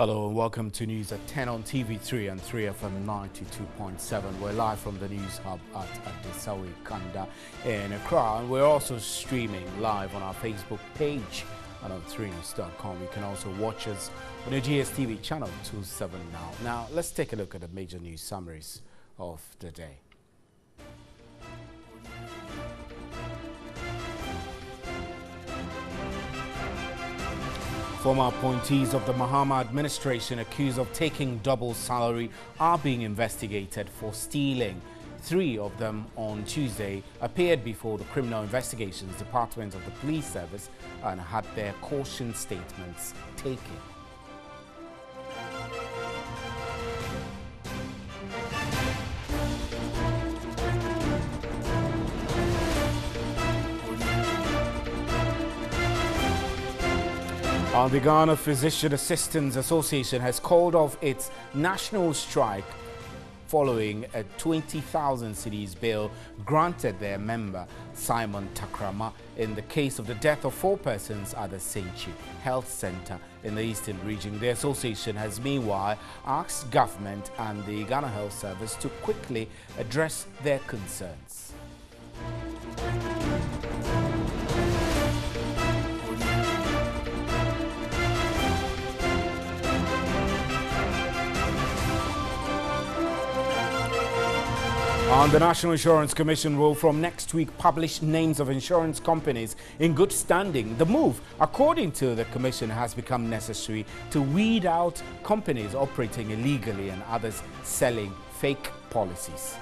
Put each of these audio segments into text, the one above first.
Hello and welcome to News at 10 on TV3 and 3FM 92.7. We're live from the News Hub at Desawi Kanda in Accra, and we're also streaming live on our Facebook page and on 3news.com. You can also watch us on the GSTV channel 27 now. Now, let's take a look at the major news summaries of the day. Former appointees of the Mahama administration accused of taking double salary are being investigated for stealing. 3 of them on Tuesday appeared before the Criminal Investigations Department of the Police Service and had their caution statements taken. The Ghana Physician Assistants Association has called off its national strike following a 20,000 cedis bail granted their member Simon Takrama in the case of the death of 4 persons at the Senchi Health Center in the Eastern region. The association has meanwhile asked government and the Ghana Health Service to quickly address their concerns. The National Insurance Commission will from next week publish names of insurance companies in good standing. The move, according to the Commission, has become necessary to weed out companies operating illegally and others selling fake policies.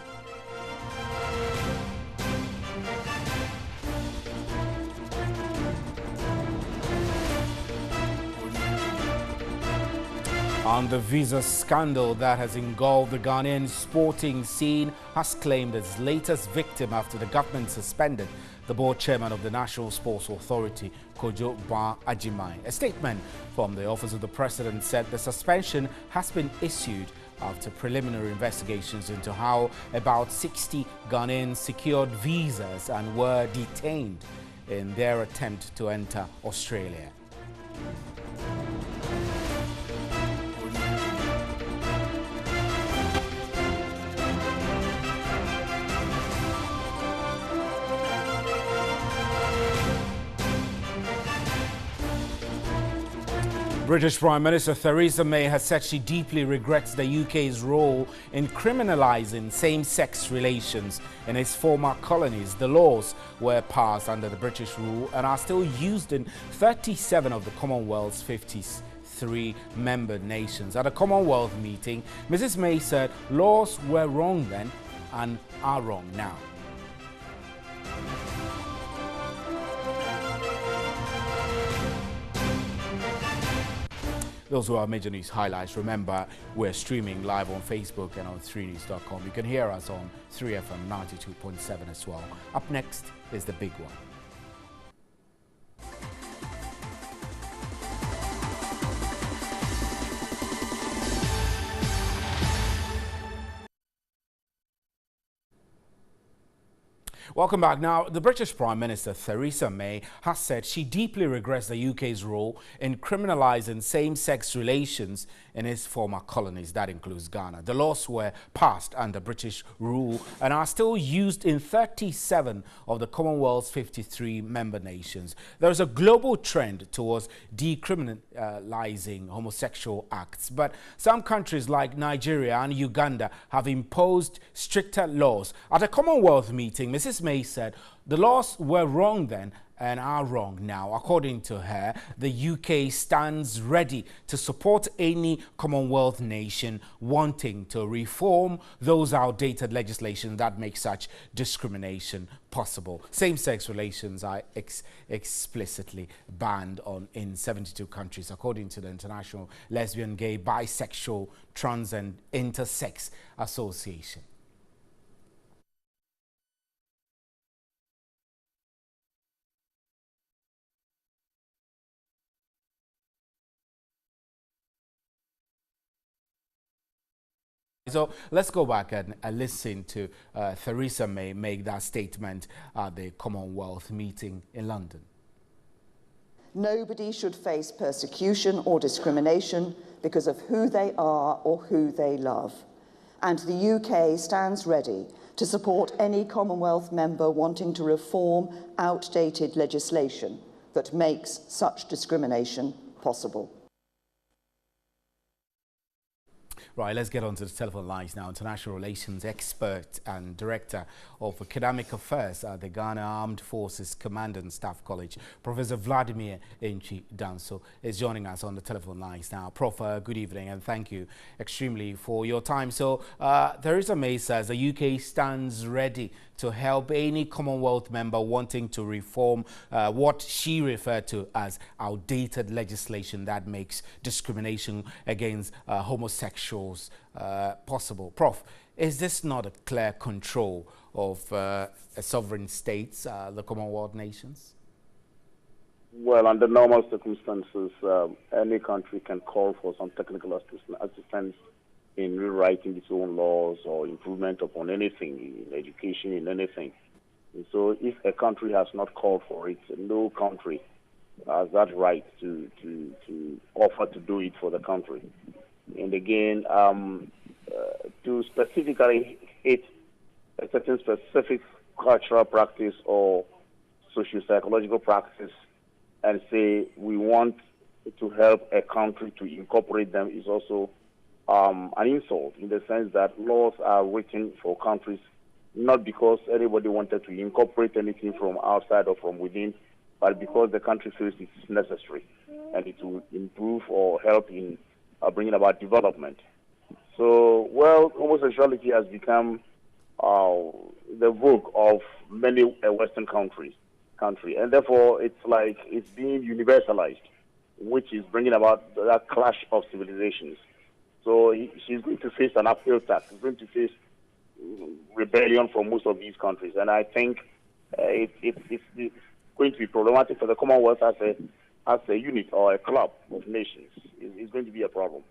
And the visa scandal that has engulfed the Ghanaian sporting scene has claimed its latest victim after the government suspended the board chairman of the National Sports Authority, Kojo Ba Ajimai. A statement from the Office of the President said the suspension has been issued after preliminary investigations into how about 60 Ghanaians secured visas and were detained in their attempt to enter Australia. British Prime Minister Theresa May has said she deeply regrets the UK's role in criminalising same-sex relations in its former colonies. The laws were passed under the British rule and are still used in 37 of the Commonwealth's 53 member nations. At a Commonwealth meeting, Mrs May said laws were wrong then and are wrong now. Those were our major news highlights. Remember, we're streaming live on Facebook and on 3news.com. You can hear us on 3FM 92.7 as well. Up next is the big one. Welcome back. Now, the British Prime Minister Theresa May has said she deeply regrets the UK's role in criminalising same-sex relations in its former colonies. That includes Ghana. The laws were passed under British rule and are still used in 37 of the Commonwealth's 53 member nations. There is a global trend towards decriminalising homosexual acts, but some countries like Nigeria and Uganda have imposed stricter laws. At a Commonwealth meeting, Mrs May said the laws were wrong then and are wrong now. According to her, the UK stands ready to support any Commonwealth nation wanting to reform those outdated legislation that make such discrimination possible. Same-sex relations are explicitly banned in 72 countries, according to the International Lesbian, Gay, Bisexual, Trans and Intersex Association. So let's go back and listen to Theresa May make that statement at the Commonwealth meeting in London. Nobody should face persecution or discrimination because of who they are or who they love. And the UK stands ready to support any Commonwealth member wanting to reform outdated legislation that makes such discrimination possible. Right, let's get on to the telephone lines now. International Relations expert and Director of Academic Affairs at the Ghana Armed Forces Command and Staff College, Professor Vladimir Enchi Danso, is joining us on the telephone lines now. Prof, good evening and thank you extremely for your time. So, Theresa May says the UK stands ready to help any Commonwealth member wanting to reform what she referred to as outdated legislation that makes discrimination against homosexuals possible. Prof, is this not a clear control of sovereign states, the Commonwealth nations? Well, under normal circumstances, any country can call for some technical assistance in rewriting its own laws or improvement upon anything, in education, in anything. And so if a country has not called for it, no country has that right to offer to do it for the country. And again, to specifically hit a certain specific cultural practice or socio-psychological practice and say we want to help a country to incorporate them is also an insult, in the sense that laws are written for countries not because anybody wanted to incorporate anything from outside or from within, but because the country feels it's necessary and it will improve or help in bringing about development. So, well, homosexuality has become the vogue of many Western countries, and therefore it's like it's being universalized, which is bringing about that clash of civilizations. So she's going to face an uphill task. She's going to face rebellion from most of these countries, and I think it's going to be problematic for the Commonwealth as a unit or a club of nations. It's going to be a problem.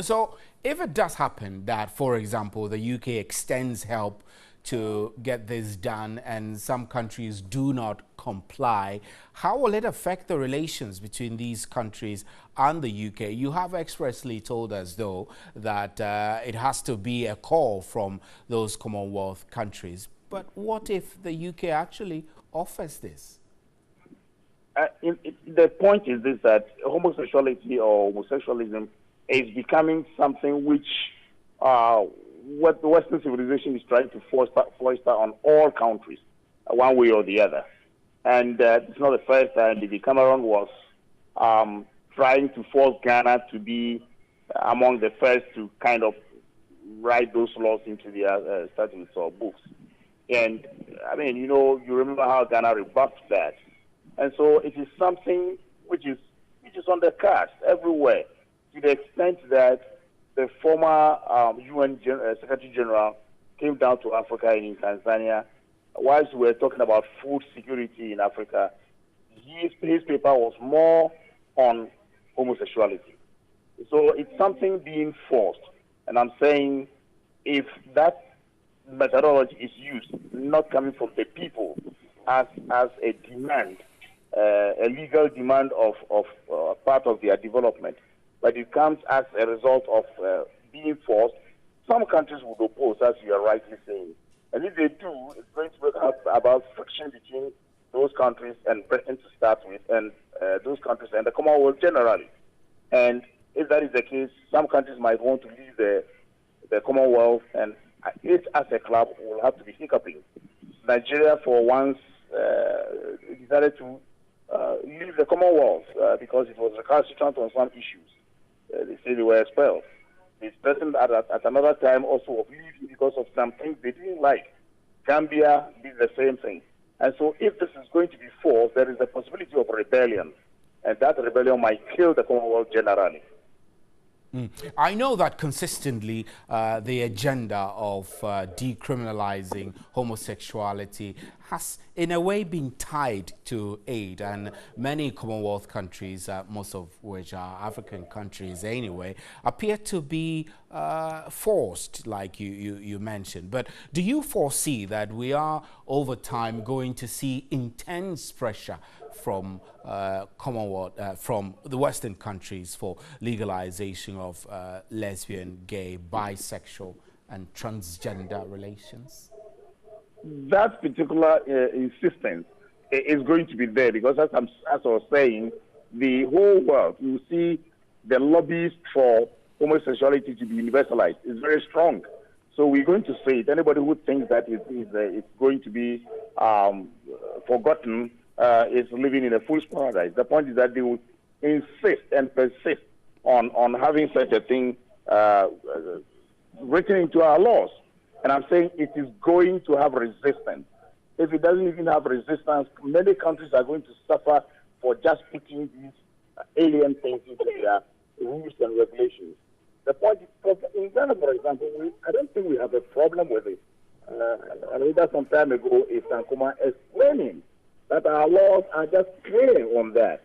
So if it does happen that, for example, the UK extends help to get this done and some countries do not comply, how will it affect the relations between these countries and the UK? You have expressly told us, though, that it has to be a call from those Commonwealth countries. But what if the UK actually offers this? The point is this, that homosexuality or homosexualism is becoming something which what the Western civilization is trying to foster on all countries, one way or the other. And it's not the first time. David Cameron was trying to force Ghana to be among the first to kind of write those laws into their statutes or books. And, I mean, you remember how Ghana rebuffed that. And so it is something which is on the cards everywhere, to the extent that the former UN Secretary General came down to Africa in Tanzania. Whilst we were talking about food security in Africa, his paper was more on homosexuality. So it's something being forced. And I'm saying if that methodology is used, not coming from the people as a demand, a legal demand of part of their development, but it comes as a result of being forced, some countries would oppose, as you are rightly saying. And if they do, it's going to bring about friction between those countries and Britain to start with, and those countries and the Commonwealth generally. And if that is the case, some countries might want to leave the Commonwealth, and it as a club will have to be hiccuping. Nigeria, for once, decided to leave the Commonwealth because it was recalcitrant on some issues. They say they were expelled. This person at another time also was leaving because of some things they didn't like. Gambia did the same thing. And so if this is going to be forced, there is a possibility of rebellion. And that rebellion might kill the Commonwealth generally. I know that consistently the agenda of decriminalizing homosexuality has in a way been tied to aid, and many Commonwealth countries, most of which are African countries anyway, appear to be forced, like you mentioned. But do you foresee that we are over time going to see intense pressure from Commonwealth, from the Western countries for legalization of lesbian, gay, bisexual and transgender relations? That particular insistence is going to be there because, as I was saying, the whole world, you see the lobbies for homosexuality to be universalized is very strong. So we're going to say it. Anybody who thinks that it's going to be forgotten is living in a fool's paradise. The point is that they will insist and persist on having such a thing written into our laws. And I'm saying it is going to have resistance. If it doesn't even have resistance, many countries are going to suffer for just putting these alien things into their rules and regulations. The point is, in Ghana, for example, I don't think we have a problem with it. I read that some time ago, is Sankuma explaining that our laws are just clear on that.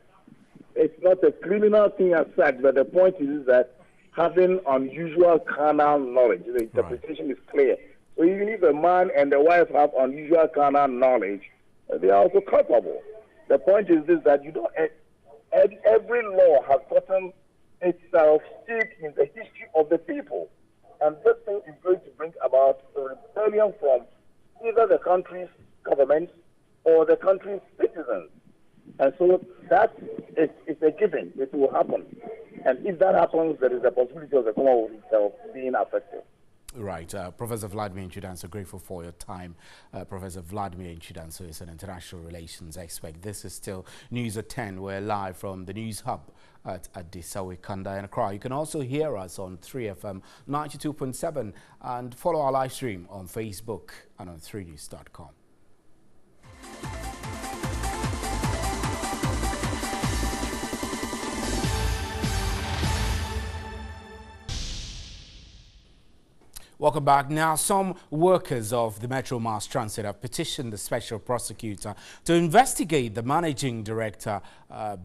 It's not a criminal thing as such, but the point is that having unusual carnal knowledge, the interpretation is clear. So even if a man and a wife have unusual carnal knowledge, they are also culpable. The point is this, that you don't. Every law has gotten itself steeped in the history of the people, and this thing is going to bring about a rebellion from either the country's government or the country's citizens. And so that is a given. It will happen. And if that happens, there is a possibility of the Commonwealth itself being affected. Right. Professor Vladimir Nchudanso, grateful for your time. Professor Vladimir Nchudanso is an international relations expert. This is still News at 10. We're live from the News Hub at Adisawe, Kanda and Accra. You can also hear us on 3FM 92.7 and follow our live stream on Facebook and on 3news.com. Welcome back. Now, some workers of the Metro Mass Transit have petitioned the special prosecutor to investigate the managing director,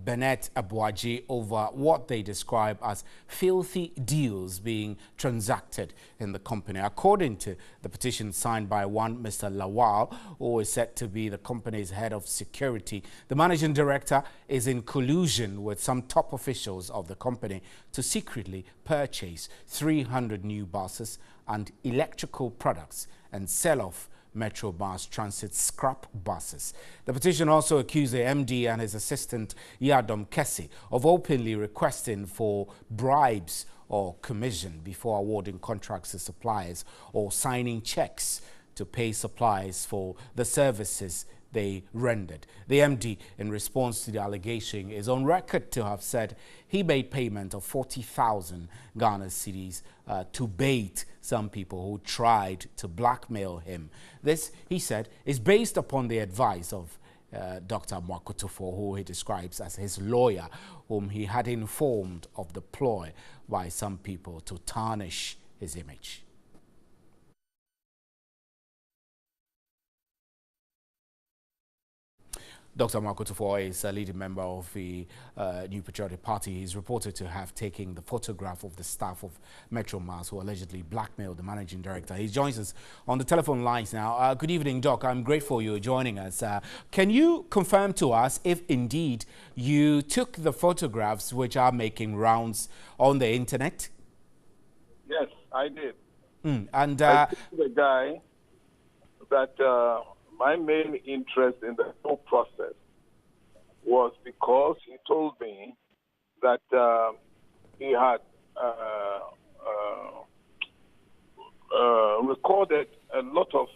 Bennett Abuaji, over what they describe as filthy deals being transacted in the company. According to the petition signed by one Mr. Lawal, who is said to be the company's head of security, the managing director is in collusion with some top officials of the company to secretly purchase 300 new buses and electrical products and sell off Metro Mass Transit scrap buses. The petition also accused the MD and his assistant Yadom Kessi of openly requesting for bribes or commission before awarding contracts to suppliers or signing checks to pay suppliers for the services they rendered. The MD, in response to the allegation, is on record to have said he made payment of 40,000 Ghana cedis to bait some people who tried to blackmail him. This, he said, is based upon the advice of Dr. Mwakotofo, who he describes as his lawyer, whom he had informed of the ploy by some people to tarnish his image. Dr. Mwakotofo is a leading member of the New Patriotic Party. He's reported to have taken the photograph of the staff of Metro Mass who allegedly blackmailed the managing director. He joins us on the telephone lines now. Good evening, Doc. I'm grateful you're joining us. Can you confirm to us if indeed you took the photographs which are making rounds on the internet? Yes, I did. And I took the guy that my main interest in the whole process was because he told me that he had recorded a lot of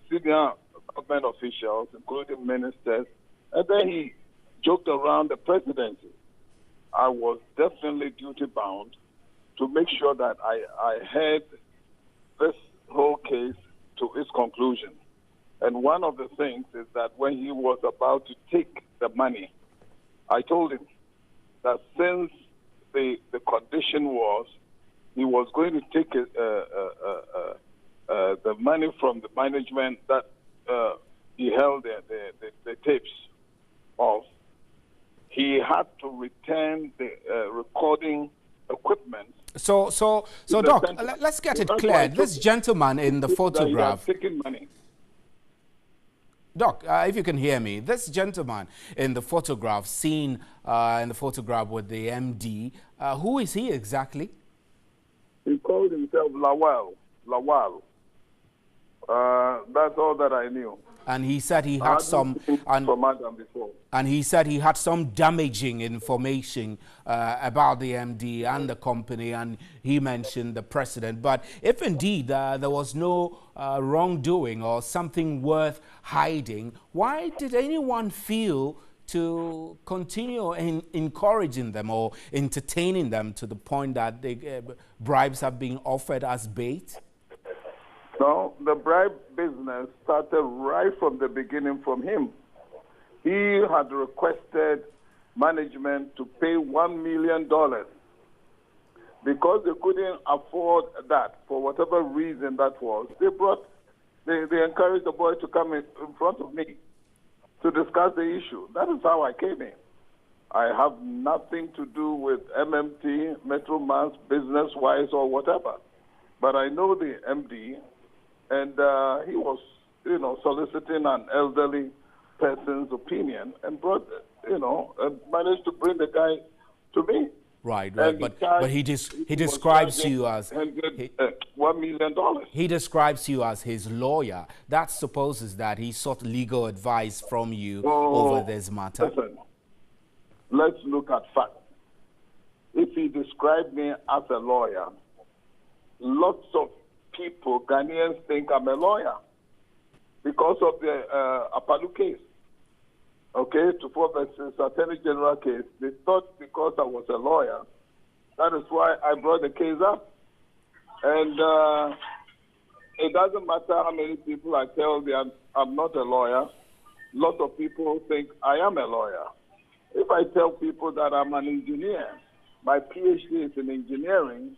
senior government officials, including ministers, and then he joked around the presidency. I was definitely duty-bound to make sure that I had this whole case to its conclusion. And one of the things is that when he was about to take the money, I told him that since the condition was he was going to take the money from the management that he held the tapes of, he had to return the recording equipment. So, Doc, let's get it clear. This gentleman in the photograph, he had taken money. Doc, if you can hear me, this gentleman in the photograph, seen in the photograph with the MD, who is he exactly? He called himself Lawal. That's all that I knew. And he said he had and he said he had some damaging information about the MD and the company, and he mentioned the president. But if indeed there was no wrongdoing or something worth hiding, why did anyone feel to continue encouraging them or entertaining them to the point that bribes have been offered as bait? No, the bribe business started right from the beginning from him. He had requested management to pay $1 million. Because they couldn't afford that, for whatever reason that was, they encouraged the boy to come in front of me to discuss the issue. That is how I came in. I have nothing to do with MMT, Metro Mass, business-wise or whatever. But I know the MD, and he was, soliciting an elderly person's opinion and brought, and managed to bring the guy to me. Right. But he describes you as $1 million. He describes you as his lawyer. That supposes that he sought legal advice from you over this matter. Listen, let's look at facts. If he described me as a lawyer, lots of people, Ghanaians, think I'm a lawyer because of the Apalu case. Okay, to versus Attorney General case. They thought because I was a lawyer, that is why I brought the case up. And it doesn't matter how many people I tell them I'm not a lawyer. Lots of people think I am a lawyer. If I tell people that I'm an engineer, my PhD is in engineering,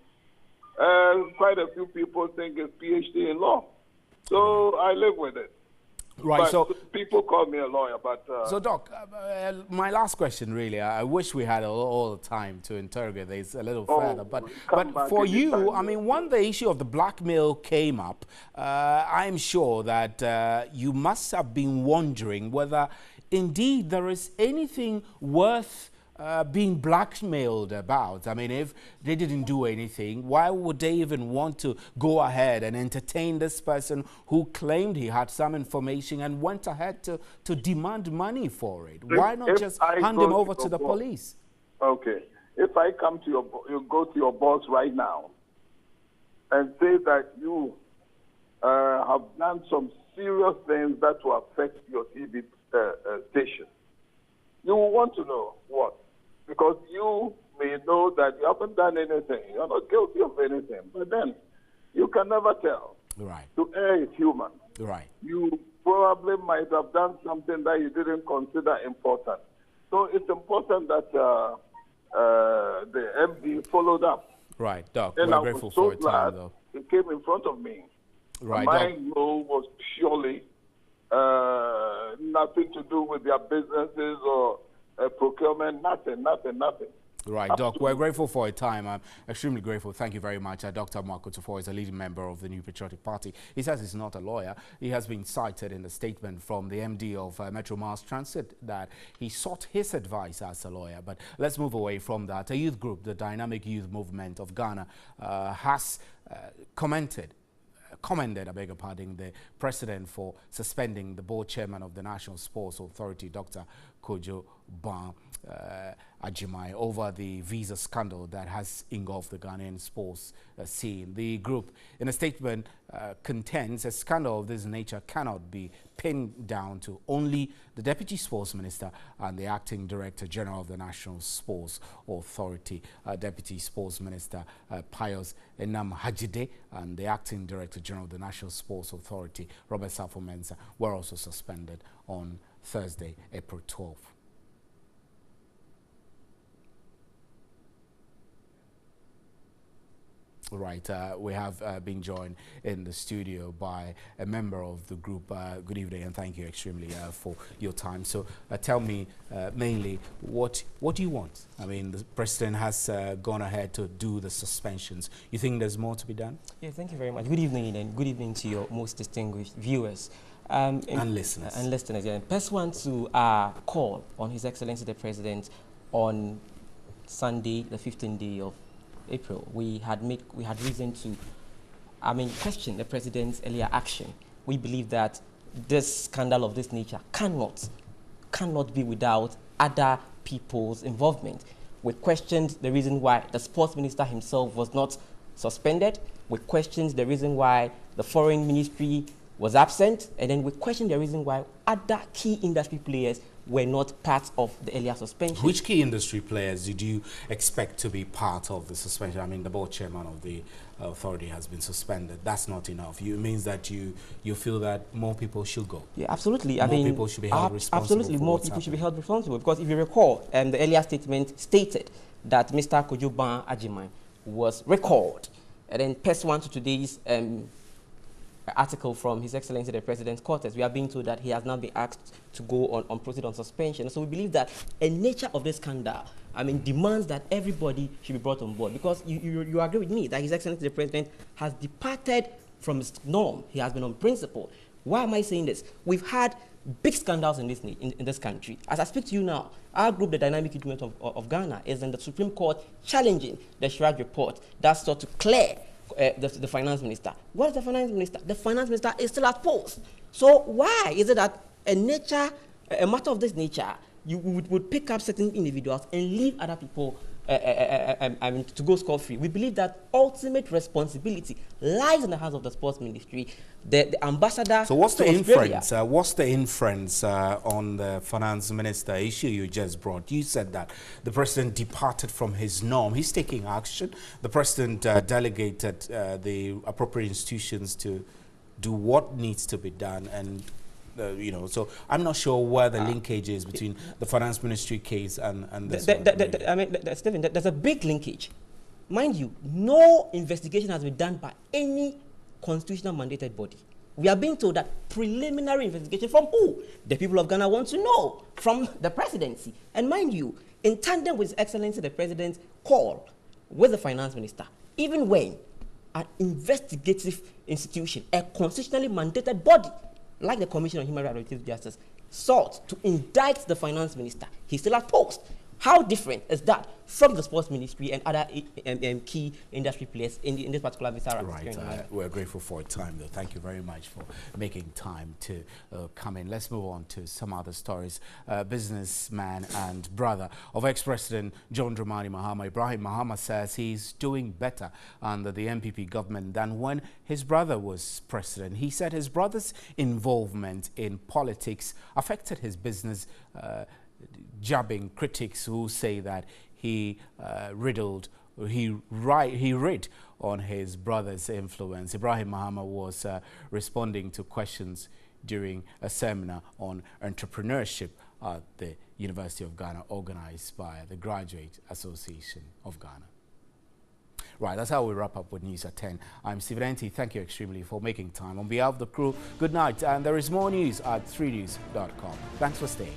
quite a few people think it's PhD in law. So I live with it. Right, but so people call me a lawyer, but... So, Doc, my last question, really, I wish we had all the time to interrogate this a little further, but for you, I mean, when the issue of the blackmail came up, I'm sure that you must have been wondering whether, indeed, there is anything worth being blackmailed about. I mean, if they didn't do anything, why would they even want to go ahead and entertain this person who claimed he had some information and went ahead to demand money for it? Why not just hand him over to the police? Okay. If I come to you go to your boss right now and say that you have done some serious things that will affect your TV station, you will want to know what? Because you may know that you haven't done anything. You're not guilty of anything. But then you can never tell. Right. To err is human. Right. You probably might have done something that you didn't consider important. So it's important that the MD followed up. Right, Doc. And we're grateful for your time, though. It came in front of me. Right, my role was purely nothing to do with their businesses or procurement, nothing. Right, Doc, we're grateful for your time. I'm extremely grateful. Thank you very much. Dr. Marco Tufo is a leading member of the New Patriotic Party. He says he's not a lawyer. He has been cited in the statement from the MD of Metro Mass Transit that he sought his advice as a lawyer. But let's move away from that. A youth group, the Dynamic Youth Movement of Ghana, has commended, I beg your pardon, the president for suspending the board chairman of the National Sports Authority, Dr. Kojo Ban Ajimai, over the visa scandal that has engulfed the Ghanaian sports scene. The group, in a statement, contends a scandal of this nature cannot be pinned down to only the Deputy Sports Minister and the Acting Director General of the National Sports Authority, Deputy Sports Minister Pius Enam Hajide, and the Acting Director General of the National Sports Authority, Robert Safo Mensah, were also suspended on Thursday, April 12th. Right, we have been joined in the studio by a member of the group. Good evening, and thank you extremely for your time. So tell me mainly, what do you want? I mean, the president has gone ahead to do the suspensions. You think there's more to be done? Yeah, thank you very much. Good evening, and good evening to your most distinguished viewers. And listeners. And listeners, yeah. First one to call on His Excellency the President on Sunday, the 15th day of April. We had reason to, question the President's earlier action. We believe that this scandal of this nature cannot be without other people's involvement. We questioned the reason why the sports minister himself was not suspended. We questioned the reason why the foreign ministry was absent, and then we questioned the reason why other key industry players were not part of the earlier suspension. Which key industry players did you expect to be part of the suspension? I mean, the board chairman of the authority has been suspended. That's not enough. It means that you feel that more people should go. Yeah, absolutely. More people should be held responsible. Absolutely, more people should be held responsible, because if you recall, the earlier statement stated that Mr. Kojoban Ajiman was recalled, and then pursuant to today's article from His Excellency the President's quarters, we are being told that he has now been asked to go on proceed on suspension. So we believe that a nature of this scandal, demands that everybody should be brought on board, because you agree with me that His Excellency the President has departed from his norm. He has been on principle. Why am I saying this? We've had big scandals in this country. As I speak to you now, our group, the Dynamic Movement of Ghana, is in the Supreme Court challenging the Shraj report that sought to clear the finance minister. What is the finance minister? The finance minister is still at post. So why is it that a matter of this nature, you would pick up certain individuals and leave other people to go scot-free? We believe that ultimate responsibility lies in the hands of the sports ministry, the ambassador. So what's the Australia. inference? What's the inference on the finance minister issue you just brought? You said that the president departed from his norm. He's taking action. The president delegated the appropriate institutions to do what needs to be done, and so I'm not sure where the linkage is between the finance ministry case and this one. Stephen, there's a big linkage. Mind you, no investigation has been done by any constitutional mandated body. We are being told that preliminary investigation from who? The people of Ghana want to know, from the presidency. And mind you, in tandem with His Excellency the President's call with the finance minister, even when an investigative institution, a constitutionally mandated body, like the Commission on Human Rights and Restorative Justice, sought to indict the finance minister, he's still at post. How different is that from the sports ministry and other key industry players in this particular visa? Right. We're grateful for your time, though. Thank you very much for making time to come in. Let's move on to some other stories. Businessman and brother of ex-President John Dramani Mahama, Ibrahim Mahama, says he's doing better under the MPP government than when his brother was president. He said his brother's involvement in politics affected his business, jabbing critics who say that he rid on his brother's influence. Ibrahim Mahama was responding to questions during a seminar on entrepreneurship at the University of Ghana, organized by the Graduate Association of Ghana. Right, that's how we wrap up with News at 10. I'm Stephen Enti. Thank you extremely for making time. On behalf of the crew, good night. And there is more news at 3news.com. Thanks for staying.